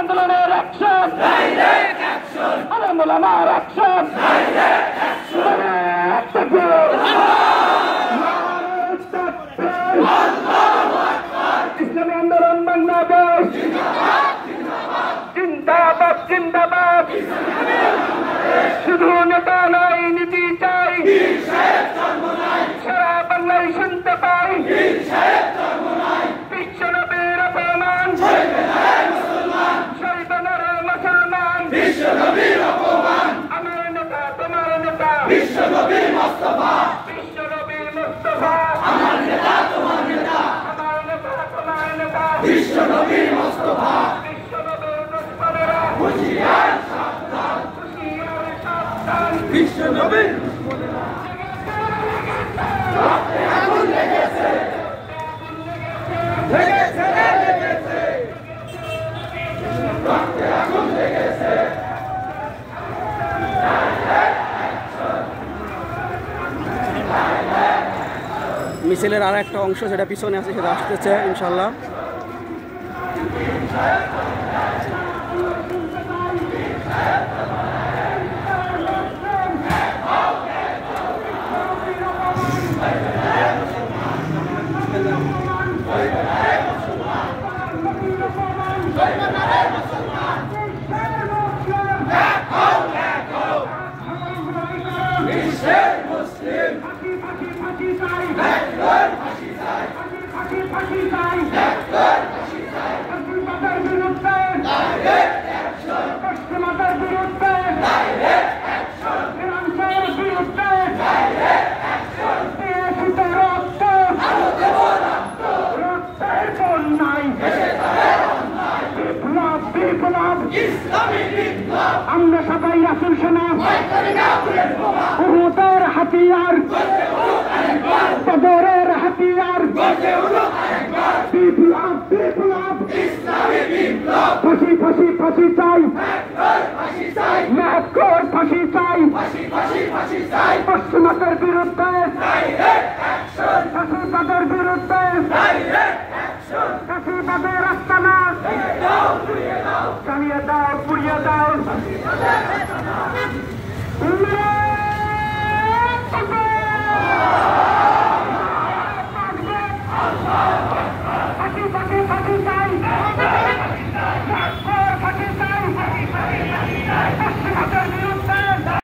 আন্দোলনের অ্যাকশন, আন্দোলনের অ্যাকশন, ইসলামী আন্দোলন বাংলাদেশ জিন্দাবাদ জিন্দাবাদ। শুধু নেতা নয়, নীতি চাই, সারা বাংলায় শুনতে পাই বিশ্বনবীর অপমান, শহীদানের মুসলমান, আমার নেতা তোমার নেতা বিশ্বনবী মুস্তাফা, বিশ্বনবী মুস্তাফা, আমার নেতা তোমার নেতা, আমার নেতা তোমার নেতা বিশ্বনবী মুস্তাফা, বিশ্বনবীর দুশমনেরা হুঁশিয়ার সাবধান, হুঁশিয়ার সাবধান, বিশ্বনবীর আগুন লেগেছে, লেগেছে, লেগেছে, রক্তে আগুন লেগেছে। মিছিলের আর একটা অংশ যেটা পিছনে আছে সেটা আসতেছে ইনশাল্লাহ। আমরা সবাই রাসূল সেনা, উহুদের হাতিয়ার, বদরের হাতিয়ার, বিপ্লব বিপ্লব, ফাঁসি ফাঁসি ফাঁসি চাই, ন্যাক্কর ফাঁসি চাই, পশ্চিমাদের বিরুদ্ধে